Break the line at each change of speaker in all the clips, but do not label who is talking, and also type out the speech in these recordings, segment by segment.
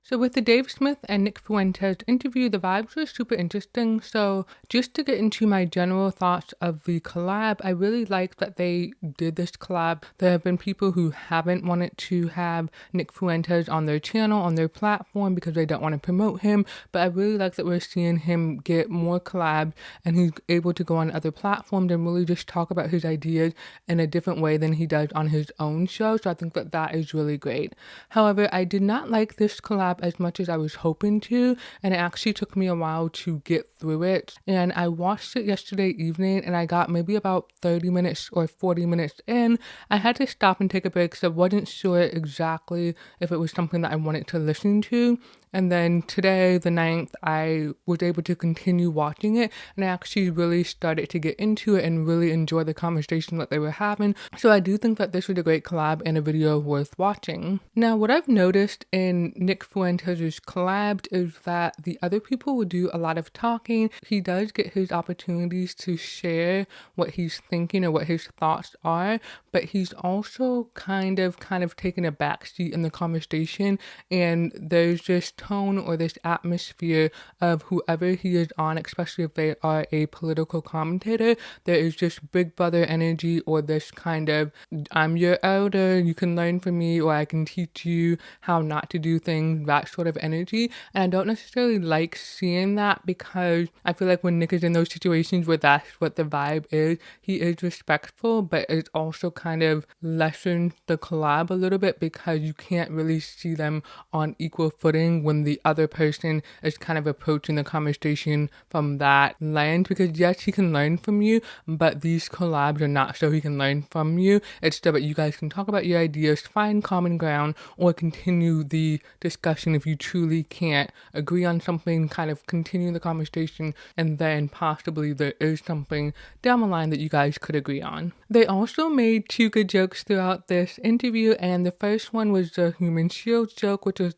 So with the Dave Smith and Nick Fuentes interview, the vibes were super interesting. So just to get into my general thoughts of the collab, I really like that they did this collab. There have been people who haven't wanted to have Nick Fuentes on their channel, on their platform, because they don't want to promote him. But I really like that we're seeing him get more collabs and he's able to go on other platforms and really just talk about his ideas in a different way than he does on his own show. So I think that that is really great. However, I did not like this collab as much as I was hoping to, and it actually took me a while to get through it. And I watched it yesterday evening, and I got maybe about 30 minutes or 40 minutes in. I had to stop and take a break because I wasn't sure exactly if it was something that I wanted to listen to. And then today, the 9th, I was able to continue watching it, and I actually really started to get into it and really enjoy the conversation that they were having. So I do think that this was a great collab and a video worth watching. Now, what I've noticed in Nick Fuentes' collabs is that the other people will do a lot of talking. He does get his opportunities to share what he's thinking or what his thoughts are, but he's also kind of taking a backseat in the conversation, and there's this tone or this atmosphere of whoever he is on, especially if they are a political commentator. There is just big brother energy, or this kind of, I'm your elder, you can learn from me, or I can teach you how not to do things, that sort of energy. And I don't necessarily like seeing that, because I feel like when Nick is in those situations where that's what the vibe is, he is respectful, but it also kind of lessens the collab a little bit, because you can't really see them on equal footing when the other person is kind of approaching the conversation from that lens. Because yes, he can learn from you, but these collabs are not so he can learn from you. It's so that you guys can talk about your ideas, find common ground, or continue the discussion. If you truly can't agree on something, kind of continue the conversation, and then possibly there is something down the line that you guys could agree on. They also made two good jokes throughout this interview, and the first one was the human shield joke, which was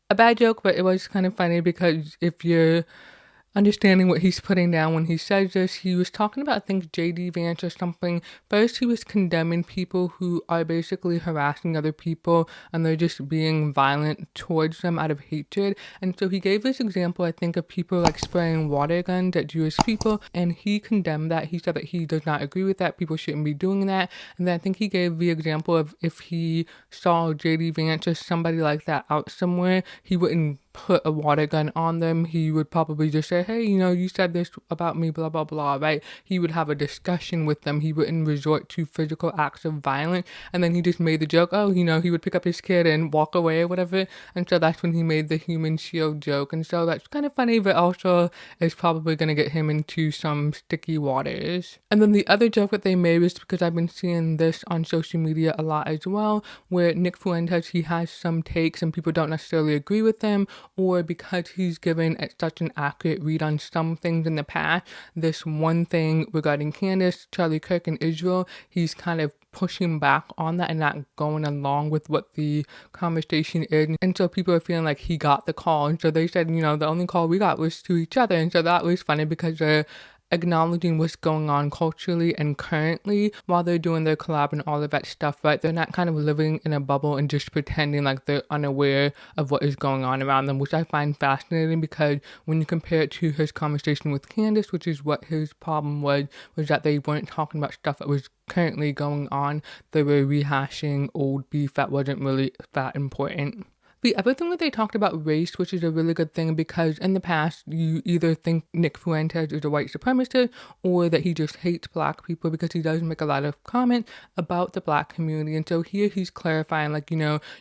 a bad joke, but it was kind of funny, because if you're understanding what he's putting down when he says this, he was talking about, I think, JD Vance or something. First, he was condemning people who are basically harassing other people, and they're just being violent towards them out of hatred. And so he gave this example, I think, of people like spraying water guns at Jewish people, and he condemned that. He said that he does not agree with that. People shouldn't be doing that. And then I think he gave the example of if he saw JD Vance or somebody like that out somewhere, he wouldn't put a water gun on them. He would probably just say, hey, you said this about me, blah, blah, blah, right? He would have a discussion with them. He wouldn't resort to physical acts of violence. And then he just made the joke, he would pick up his kid and walk away or whatever. And so that's when he made the human shield joke. And so that's kind of funny, but also is probably going to get him into some sticky waters. And then the other joke that they made was, because I've been seeing this on social media a lot as well, where Nick Fuentes, he has some takes and people don't necessarily agree with him, or because he's given such an accurate read on some things in the past. This one thing regarding Candace, Charlie Kirk, and Israel, he's kind of pushing back on that and not going along with what the conversation is. And so people are feeling like he got the call. And so they said, the only call we got was to each other. And so that was funny, because they're acknowledging what's going on culturally and currently while they're doing their collab and all of that stuff, right? They're not kind of living in a bubble and just pretending like they're unaware of what is going on around them, which I find fascinating, because when you compare it to his conversation with Candace, which is what his problem was that they weren't talking about stuff that was currently going on. They were rehashing old beef that wasn't really that important. The other thing that they talked about race, which is a really good thing, because in the past, you either think Nick Fuentes is a white supremacist, or that he just hates black people, because he does make a lot of comments about the black community. And so here he's clarifying,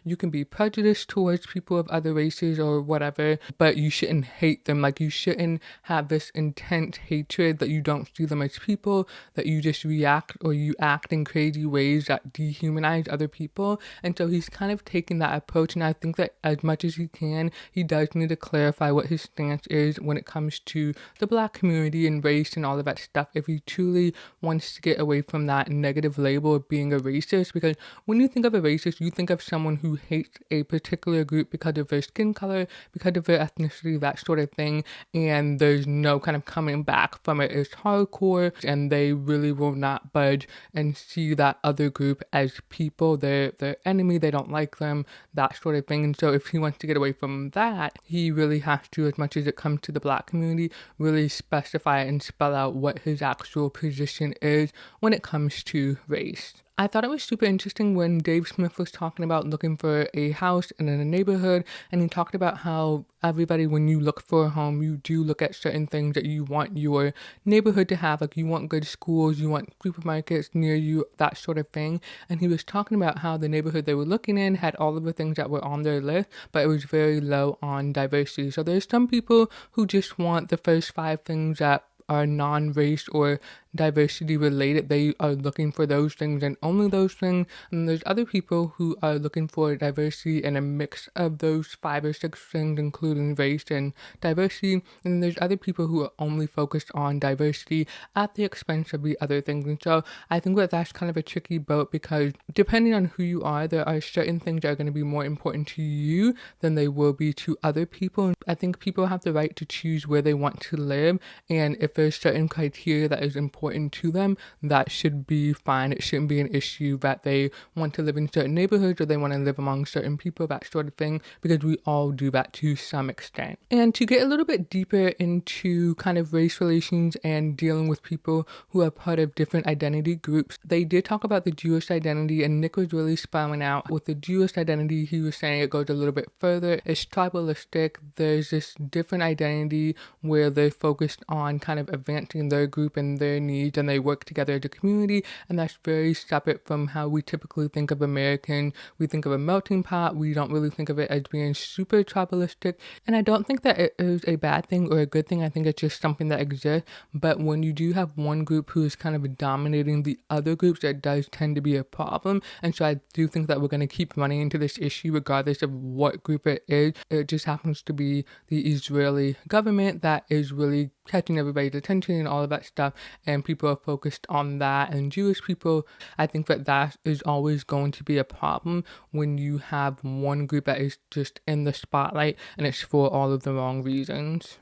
you can be prejudiced towards people of other races or whatever, but you shouldn't hate them. You shouldn't have this intense hatred that you don't see them as people, that you just react or you act in crazy ways that dehumanize other people. And so he's kind of taking that approach, and I think that as much as he can, he does need to clarify what his stance is when it comes to the black community and race and all of that stuff, if he truly wants to get away from that negative label of being a racist. Because when you think of a racist, you think of someone who hates a particular group because of their skin color, because of their ethnicity, that sort of thing, and there's no kind of coming back from it. It's hardcore, and they really will not budge and see that other group as people, their enemy, they don't like them, that sort of thing. And so if he wants to get away from that, he really has to, as much as it comes to the Black community, really specify and spell out what his actual position is when it comes to race. I thought it was super interesting when Dave Smith was talking about looking for a house in a neighborhood, and he talked about how everybody, when you look for a home, you do look at certain things that you want your neighborhood to have. Like, you want good schools, you want supermarkets near you, that sort of thing. And he was talking about how the neighborhood they were looking in had all of the things that were on their list, but it was very low on diversity. So there's some people who just want the first 5 things that are non-race or diversity related. They are looking for those things and only those things. And there's other people who are looking for diversity and a mix of those 5 or 6 things, including race and diversity. And there's other people who are only focused on diversity at the expense of the other things. And so I think that that's kind of a tricky boat, because depending on who you are, there are certain things that are going to be more important to you than they will be to other people. And I think people have the right to choose where they want to live, and if there's certain criteria that is important to them, that should be fine. It shouldn't be an issue that they want to live in certain neighborhoods or they want to live among certain people, that sort of thing, because we all do that to some extent. And to get a little bit deeper into kind of race relations and dealing with people who are part of different identity groups, they did talk about the Jewish identity, and Nick was really spelling out with the Jewish identity. He was saying it goes a little bit further. It's tribalistic. There's this different identity where they're focused on kind of advancing their group and their needs, and they work together as a community, and that's very separate from how we typically think of American. We think of a melting pot. We don't really think of it as being super tribalistic, and I don't think that it is a bad thing or a good thing. I think it's just something that exists, but when you do have one group who is kind of dominating the other groups, that does tend to be a problem. And so I do think that we're going to keep running into this issue regardless of what group it is. It just happens to be the Israeli government that is really catching everybody's attention and all of that stuff, and people are focused on that. And Jewish people, I think that that is always going to be a problem when you have one group that is just in the spotlight and it's for all of the wrong reasons.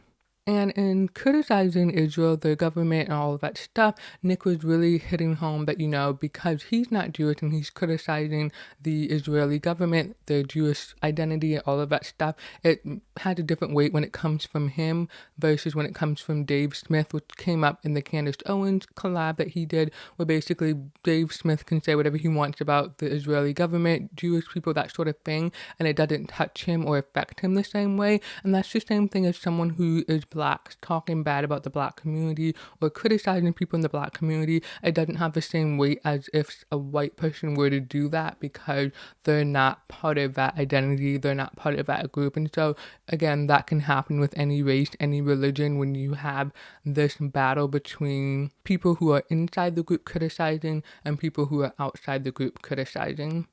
And in criticizing Israel, the government, and all of that stuff, Nick was really hitting home that, because he's not Jewish and he's criticizing the Israeli government, the Jewish identity, and all of that stuff, it had a different weight when it comes from him versus when it comes from Dave Smith, which came up in the Candace Owens collab that he did, where basically Dave Smith can say whatever he wants about the Israeli government, Jewish people, that sort of thing, and it doesn't touch him or affect him the same way. And that's the same thing as someone who is Black talking bad about the Black community or criticizing people in the Black community. It doesn't have the same weight as if a white person were to do that, because they're not part of that identity, they're not part of that group. And so again, that can happen with any race, any religion, when you have this battle between people who are inside the group criticizing and people who are outside the group criticizing.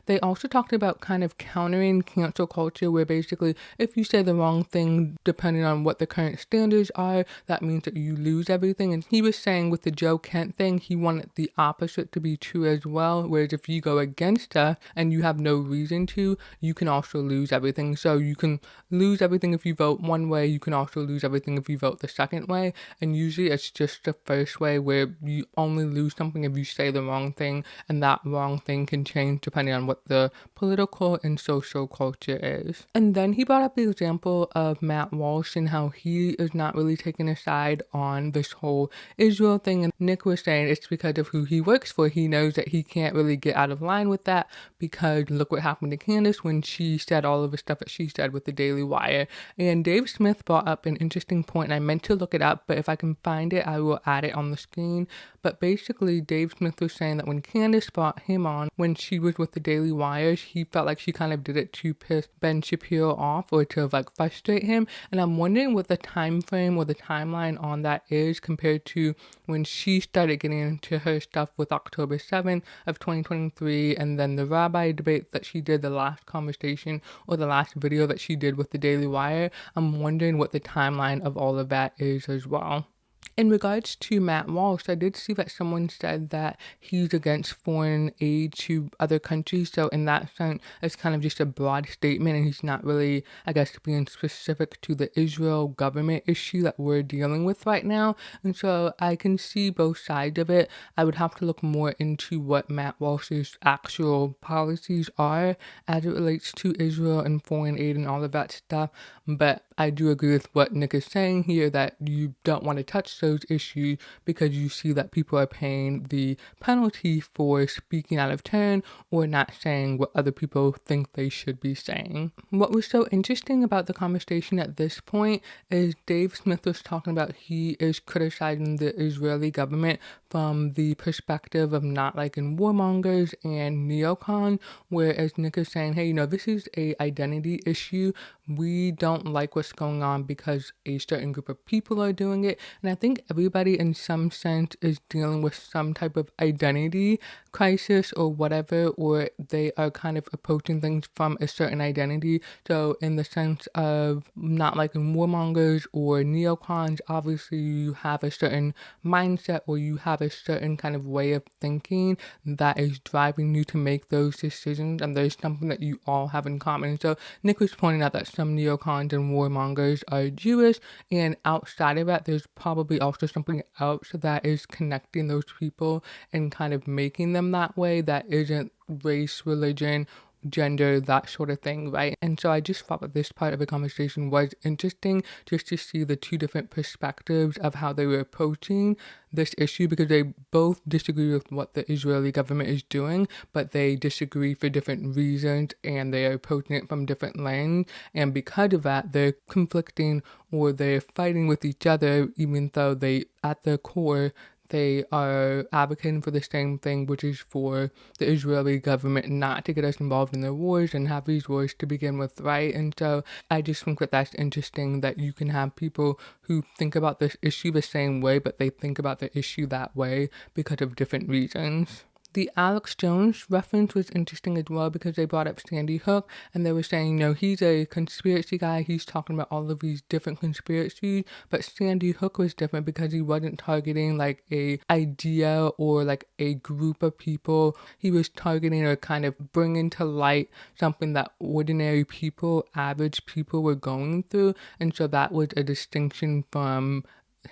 They also talked about kind of countering cancel culture, where basically if you say the wrong thing, depending on what the current standards are, that means that you lose everything. And he was saying with the Joe Kent thing, he wanted the opposite to be true as well, whereas if you go against her and you have no reason to, you can also lose everything. So you can lose everything if you vote one way, you can also lose everything if you vote the second way, and usually it's just the first way, where you only lose something if you say the wrong thing, and that wrong thing can change depending on what the political and social culture is. And then he brought up the example of Matt Walsh and how he is not really taking a side on this whole Israel thing. And Nick was saying it's because of who he works for. He knows that he can't really get out of line with that, because look what happened to Candace when she said all of the stuff that she said with the Daily Wire. And Dave Smith brought up an interesting point, and I meant to look it up, but if I can find it, I will add it on the screen. But basically, Dave Smith was saying that when Candace brought him on, when she was with the Daily Wire, he felt like she kind of did it to piss Ben Shapiro off or to frustrate him. And I'm wondering what the time frame or the timeline on that is compared to when she started getting into her stuff with October 7th of 2023, and then the rabbi debate that she did, the last conversation or the last video that she did with the Daily Wire. I'm wondering what the timeline of all of that is as well. In regards to Matt Walsh, I did see that someone said that he's against foreign aid to other countries. So in that sense, it's kind of just a broad statement, and he's not really, I guess, being specific to the Israel government issue that we're dealing with right now. And so I can see both sides of it. I would have to look more into what Matt Walsh's actual policies are as it relates to Israel and foreign aid and all of that stuff. But I do agree with what Nick is saying here, that you don't want to touch those issues because you see that people are paying the penalty for speaking out of turn or not saying what other people think they should be saying. What was so interesting about the conversation at this point is Dave Smith was talking about he is criticizing the Israeli government from the perspective of not liking warmongers and neocons, whereas Nick is saying, hey, this is a identity issue. We don't like what's going on because a certain group of people are doing it. And I think everybody in some sense is dealing with some type of identity crisis or whatever, or they are kind of approaching things from a certain identity. So in the sense of not liking warmongers or neocons, obviously you have a certain mindset or you have a certain kind of way of thinking that is driving you to make those decisions, and there's something that you all have in common. So Nick was pointing out that some neocons and warmongers are Jewish, and outside of that, there's probably also something else that is connecting those people and kind of making them that way that isn't race, religion, gender, that sort of thing, right? And so I just thought that this part of the conversation was interesting just to see the two different perspectives of how they were approaching this issue, because they both disagree with what the Israeli government is doing, but they disagree for different reasons and they are approaching it from different lanes. And because of that, they're conflicting or they're fighting with each other, even though they, at their core, they are advocating for the same thing, which is for the Israeli government not to get us involved in their wars and have these wars to begin with, right? And so I just think that that's interesting that you can have people who think about this issue the same way, but they think about the issue that way because of different reasons. The Alex Jones reference was interesting as well because they brought up Sandy Hook and they were saying, he's a conspiracy guy. He's talking about all of these different conspiracies, but Sandy Hook was different because he wasn't targeting like a idea or like a group of people. He was targeting or kind of bringing to light something that ordinary people, average people were going through. And so that was a distinction from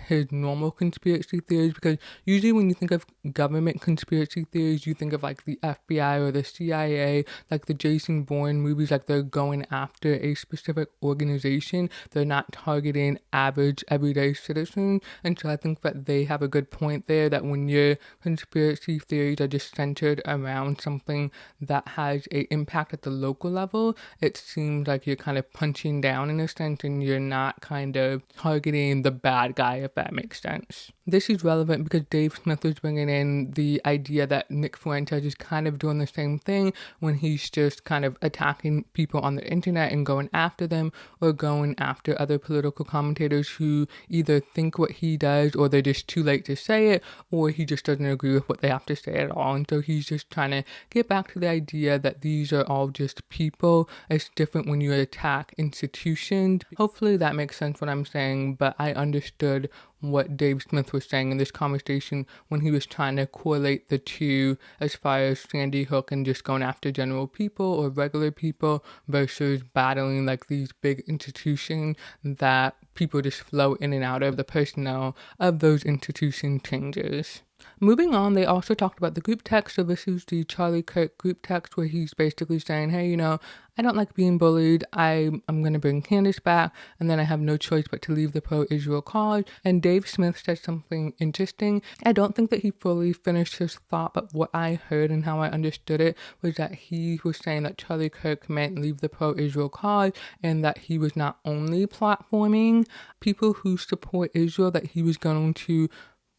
his normal conspiracy theories, because usually when you think of government conspiracy theories, you think of like the FBI or the CIA, like the Jason Bourne movies, like they're going after a specific organization. They're not targeting average everyday citizens. And so I think that they have a good point there, that when your conspiracy theories are just centered around something that has an impact at the local level, it seems like you're kind of punching down in a sense and you're not kind of targeting the bad guy, if that makes sense. This is relevant because Dave Smith was bringing in the idea that Nick Fuentes is kind of doing the same thing when he's just kind of attacking people on the internet and going after them, or going after other political commentators who either think what he does or they're just too late to say it, or he just doesn't agree with what they have to say at all. And so he's just trying to get back to the idea that these are all just people. It's different when you attack institutions. Hopefully that makes sense what I'm saying, but I understood what Dave Smith was saying in this conversation when he was trying to correlate the two as far as Sandy Hook and just going after general people or regular people versus battling like these big institutions that people just flow in and out of. The personnel of those institution changes. Moving on, they also talked about the group text. So this is the Charlie Kirk group text where he's basically saying, hey, I don't like being bullied. I'm going to bring Candace back, and then I have no choice but to leave the pro-Israel cause. And Dave Smith said something interesting. I don't think that he fully finished his thought, but what I heard and how I understood it was that he was saying that Charlie Kirk meant leave the pro-Israel cause, and that he was not only platforming people who support Israel, that he was going to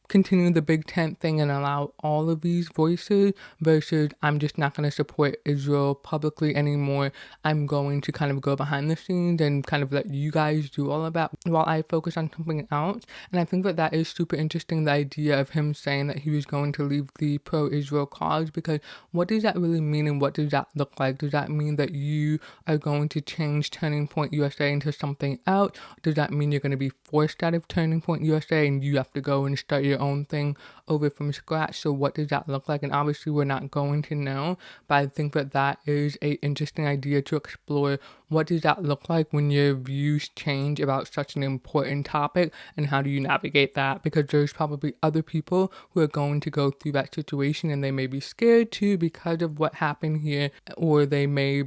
continue the big tent thing and allow all of these voices versus I'm just not going to support Israel publicly anymore. I'm going to kind of go behind the scenes and kind of let you guys do all of that while I focus on something else. And I think that that is super interesting, the idea of him saying that he was going to leave the pro-Israel cause, because what does that really mean and what does that look like? Does that mean that you are going to change Turning Point USA into something else? Does that mean you're going to be forced out of Turning Point USA and you have to go and start your own thing over from scratch? So what does that look like? And obviously we're not going to know, but I think that that is a interesting idea to explore. What does that look like when your views change about such an important topic, and how do you navigate that? Because there's probably other people who are going to go through that situation and they may be scared too because of what happened here, or they may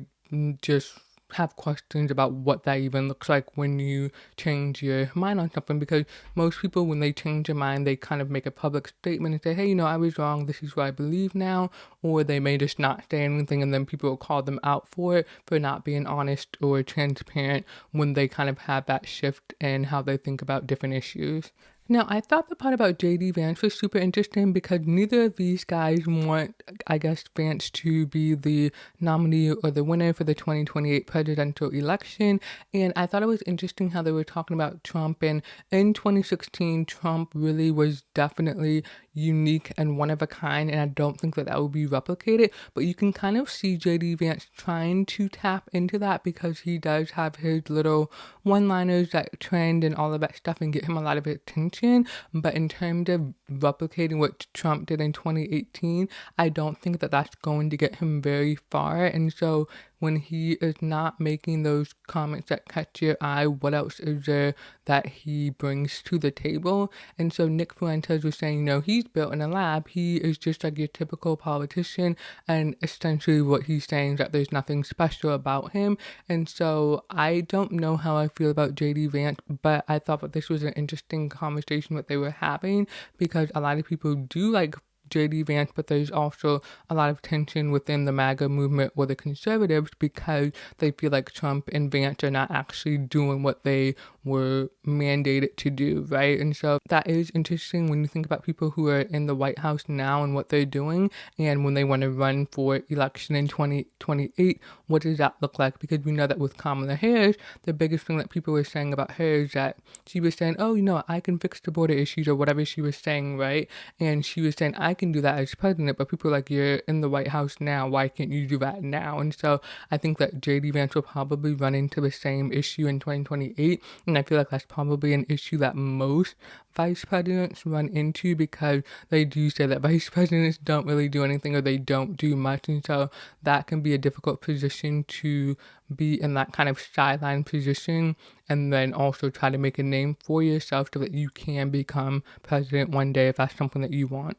just have questions about what that even looks like when you change your mind on something. Because most people, when they change their mind, they kind of make a public statement and say, hey, I was wrong, this is what I believe now. Or they may just not say anything, and then people will call them out for it, for not being honest or transparent when they kind of have that shift in how they think about different issues. Now, I thought the part about JD Vance was super interesting because neither of these guys want, I guess, Vance to be the nominee or the winner for the 2028 presidential election. And I thought it was interesting how they were talking about Trump. And in 2016, Trump really was definitely unique and one of a kind, and I don't think that that will be replicated. But you can kind of see JD Vance trying to tap into that because he does have his little one-liners that trend and all of that stuff and get him a lot of attention. But in terms of replicating what Trump did in 2018, I don't think that that's going to get him very far. And so when he is not making those comments that catch your eye, what else is there that he brings to the table? And so Nick Fuentes was saying, he's built in a lab. He is just like your typical politician. And essentially what he's saying is that there's nothing special about him. And so I don't know how I feel about JD Vance, but I thought that this was an interesting conversation that they were having, because a lot of people do like JD Vance, but there's also a lot of tension within the MAGA movement or the conservatives because they feel like Trump and Vance are not actually doing what they were mandated to do, right? And so that is interesting when you think about people who are in the White House now and what they're doing, and when they want to run for election in 2028, what does that look like? Because we know that with Kamala Harris, the biggest thing that people were saying about her is that she was saying, I can fix the border issues or whatever she was saying, right? And she was saying, I can do that as president, but people are like, you're in the White House now, why can't you do that now? And so I think that JD Vance will probably run into the same issue in 2028, and I feel like that's probably an issue that most vice presidents run into, because they do say that vice presidents don't really do anything or they don't do much, and so that can be a difficult position to be in, that kind of sideline position, and then also try to make a name for yourself so that you can become president one day if that's something that you want.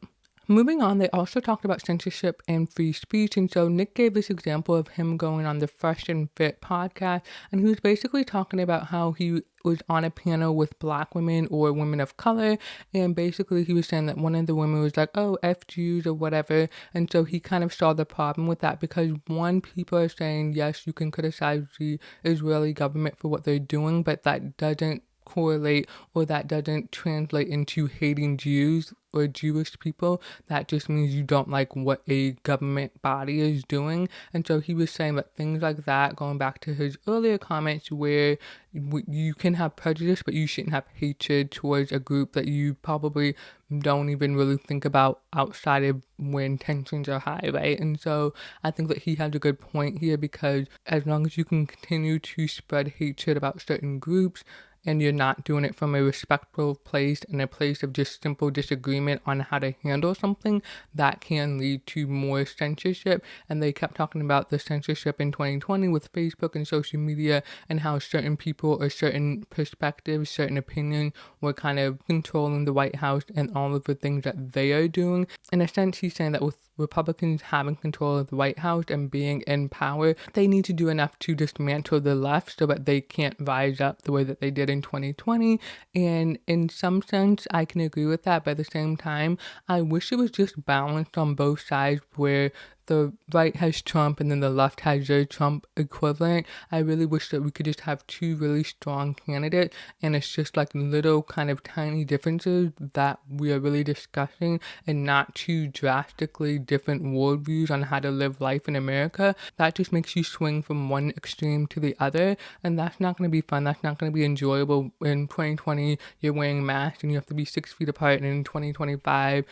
Moving on, they also talked about censorship and free speech. And so Nick gave this example of him going on the Fresh and Fit podcast, and he was basically talking about how he was on a panel with Black women or women of color, and basically he was saying that one of the women was like, F Jews or whatever. And so he kind of saw the problem with that, because one, people are saying, yes, you can criticize the Israeli government for what they're doing, but that doesn't correlate, or that doesn't translate into hating Jews or Jewish people. That just means you don't like what a government body is doing. And so he was saying that things like that, going back to his earlier comments, where you can have prejudice, but you shouldn't have hatred towards a group that you probably don't even really think about outside of when tensions are high, right? And so I think that he has a good point here, because as long as you can continue to spread hatred about certain groups, and you're not doing it from a respectful place and a place of just simple disagreement on how to handle something, that can lead to more censorship. And they kept talking about the censorship in 2020 with Facebook and social media, and how certain people or certain perspectives, certain opinions were kind of controlling the White House and all of the things that they are doing. In a sense, he's saying that with Republicans having control of the White House and being in power, they need to do enough to dismantle the left so that they can't rise up the way that they did in 2020. And in some sense, I can agree with that, but at the same time, I wish it was just balanced on both sides, where the right has Trump and then the left has their Trump equivalent. I really wish that we could just have two really strong candidates, and it's just like little kind of tiny differences that we are really discussing, and not two drastically different worldviews on how to live life in America. That just makes you swing from one extreme to the other, and that's not going to be fun. That's not going to be enjoyable. In 2020, you're wearing masks and you have to be 6 feet apart, and in 2025,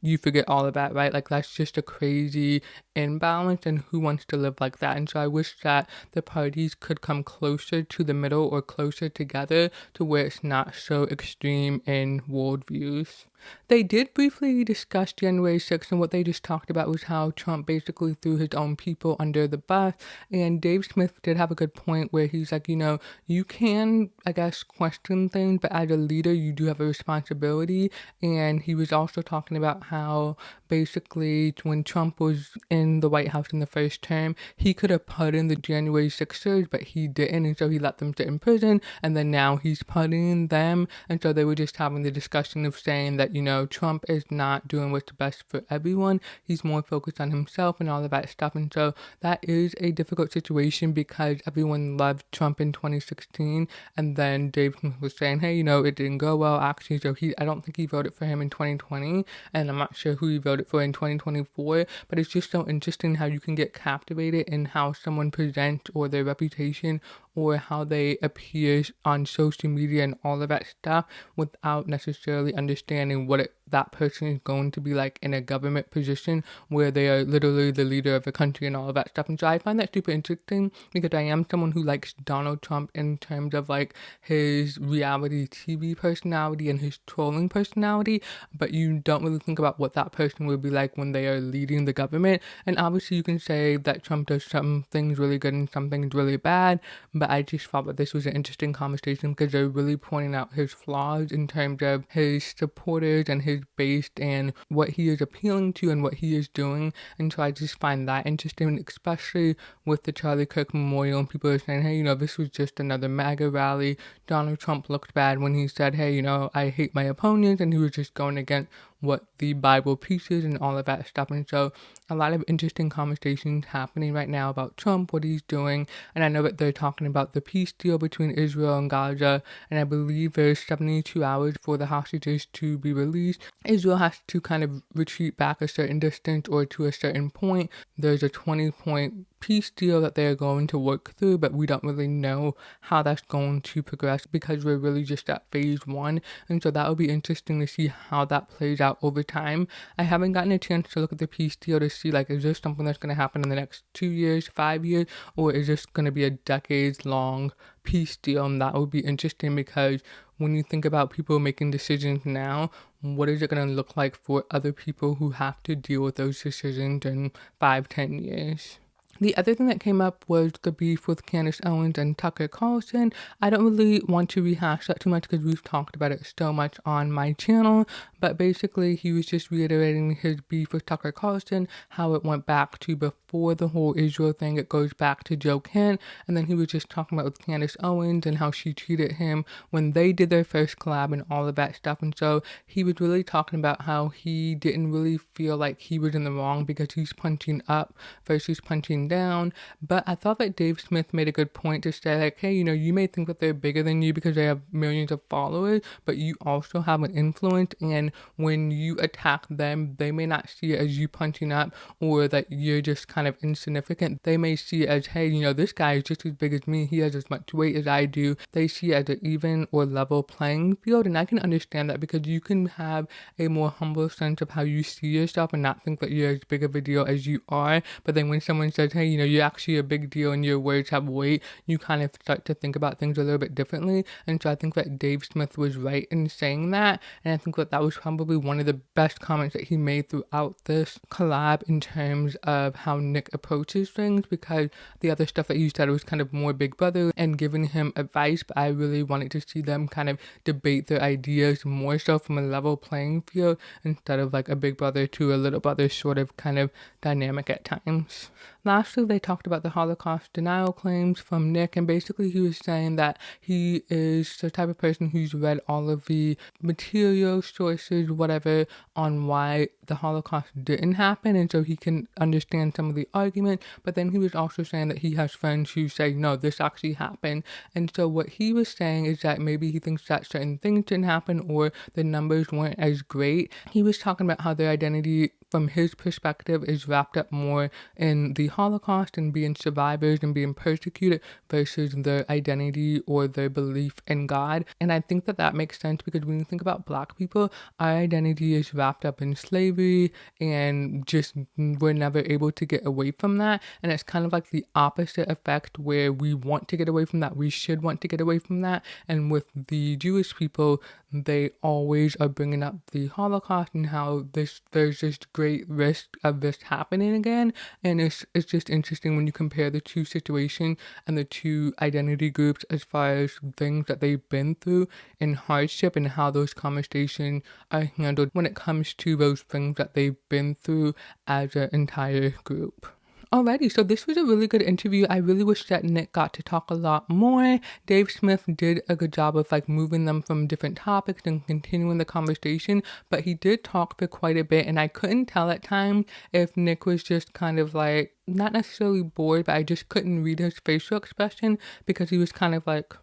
you forget all of that, right? Like, that's just a crazy imbalance, and who wants to live like that? And so I wish that the parties could come closer to the middle or closer together to where it's not so extreme in worldviews. They did briefly discuss January 6th, and what they just talked about was how Trump basically threw his own people under the bus. And Dave Smith did have a good point where he's like, you can, I guess, question things, but as a leader, you do have a responsibility. And he was also talking about how basically when Trump was in the White House in the first term, he could have pardoned the January 6ers, but he didn't, and so he let them sit in prison, and then now he's pardoning them. And so they were just having the discussion of saying that, Trump is not doing what's best for everyone. He's more focused on himself and all of that stuff. And so that is a difficult situation because everyone loved Trump in 2016. And then Dave Smith was saying, hey, it didn't go well actually. So I don't think he voted for him in 2020. And I'm not sure who he voted for in 2024. But it's just so interesting how you can get captivated in how someone presents or their reputation or how they appear on social media and all of that stuff without necessarily understanding what that person is going to be like in a government position where they are literally the leader of the country and all of that stuff. And so I find that super interesting because I am someone who likes Donald Trump in terms of like his reality TV personality and his trolling personality, but you don't really think about what that person will be like when they are leading the government. And obviously you can say that Trump does some things really good and some things really bad, but I just thought that this was an interesting conversation because they're really pointing out his flaws in terms of his supporters and his base and what he is appealing to and what he is doing. And so I just find that interesting, especially with the Charlie Kirk Memorial, and people are saying, hey, this was just another MAGA rally. Donald Trump looked bad when he said, hey, I hate my opponents, and he was just going against what the Bible preaches and all of that stuff. And so a lot of interesting conversations happening right now about Trump, what he's doing. And I know that they're talking about the peace deal between Israel and Gaza, and I believe there's 72 hours for the hostages to be released. Israel has to kind of retreat back a certain distance or to a certain point. There's a 20-point peace deal that they're going to work through, but we don't really know how that's going to progress because we're really just at phase 1. And so that will be interesting to see how that plays out over time. I haven't gotten a chance to look at the peace deal to see, like, is this something that's going to happen in the next 2 years, 5 years, or is this going to be a decades-long peace deal? And that would be interesting because when you think about people making decisions now, what is it going to look like for other people who have to deal with those decisions in 5-10 years? The other thing that came up was the beef with Candace Owens and Tucker Carlson. I don't really want to rehash that too much because we've talked about it so much on my channel, but basically he was just reiterating his beef with Tucker Carlson, how it went back to before the whole Israel thing. It goes back to Joe Kent, and then he was just talking about with Candace Owens and how she treated him when they did their first collab and all of that stuff. And so he was really talking about how he didn't really feel like he was in the wrong because he's punching up versus punching down. But I thought that Dave Smith made a good point to say, like, hey, you may think that they're bigger than you because they have millions of followers, but you also have an influence, and when you attack them, they may not see it as you punching up or that you're just kind of insignificant. They may see it as, hey, this guy is just as big as me, he has as much weight as I do. They see it as an even or level playing field, and I can understand that because you can have a more humble sense of how you see yourself and not think that you're as big of a deal as you are. But then when someone says, hey, you're actually a big deal and your words have weight, you kind of start to think about things a little bit differently. And so I think that Dave Smith was right in saying that, and I think that was probably one of the best comments that he made throughout this collab in terms of how Nick approaches things, because the other stuff that you said was kind of more big brother and giving him advice, but I really wanted to see them kind of debate their ideas more so from a level playing field instead of like a big brother to a little brother sort of kind of dynamic at times. lastly, they talked about the Holocaust denial claims from Nick, and basically he was saying that he is the type of person who's read all of the material sources, whatever, on why the Holocaust didn't happen, and so he can understand some of the argument. But then he was also saying that he has friends who say, no, this actually happened. And so what he was saying is that maybe he thinks that certain things didn't happen or the numbers weren't as great. He was talking about how their identity from his perspective is wrapped up more in the Holocaust and being survivors and being persecuted versus their identity or their belief in God. And I think that that makes sense because when you think about Black people, our identity is wrapped up in slavery and just we're never able to get away from that. And it's kind of like the opposite effect where we want to get away from that. We should want to get away from that. And with the Jewish people, they always are bringing up the Holocaust and how there's this great risk of this happening again. And it's just interesting when you compare the two situations and the two identity groups as far as things that they've been through in hardship and how those conversations are handled when it comes to those things that they've been through as an entire group. Alrighty, so this was a really good interview. I really wish that Nick got to talk a lot more. Dave Smith did a good job of like moving them from different topics and continuing the conversation, but he did talk for quite a bit, and I couldn't tell at times if Nick was just kind of like, not necessarily bored, but I just couldn't read his facial expression because he was kind of like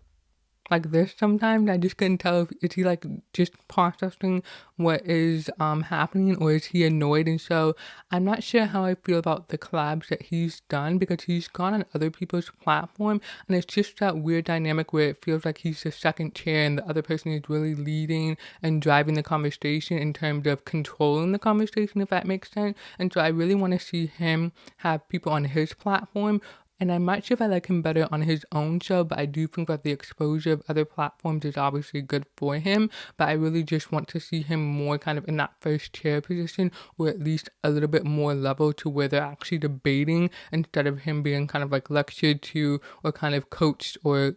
this sometimes. I just couldn't tell if is he like just processing what is happening or is he annoyed. And so I'm not sure how I feel about the collabs that he's done because he's gone on other people's platform, and it's just that weird dynamic where it feels like he's the second chair and the other person is really leading and driving the conversation in terms of controlling the conversation, if that makes sense. And so I really want to see him have people on his platform. And I'm not sure if I like him better on his own show, but I do think that the exposure of other platforms is obviously good for him. But I really just want to see him more kind of in that first chair position, or at least a little bit more level to where they're actually debating instead of him being kind of like lectured to or kind of coached or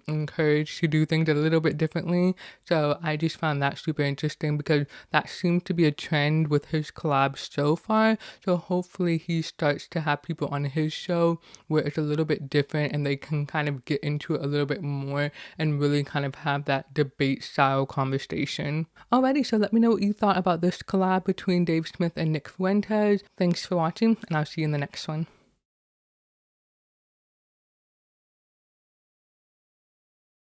encouraged to do things a little bit differently. So I just found that super interesting because that seems to be a trend with his collabs so far. So hopefully he starts to have people on his show where it's a little bit different and they can kind of get into it a little bit more and really kind of have that debate style conversation. Alrighty, so let me know what you thought about this collab between Dave Smith and Nick Fuentes. Thanks for watching, and I'll see you in the next one.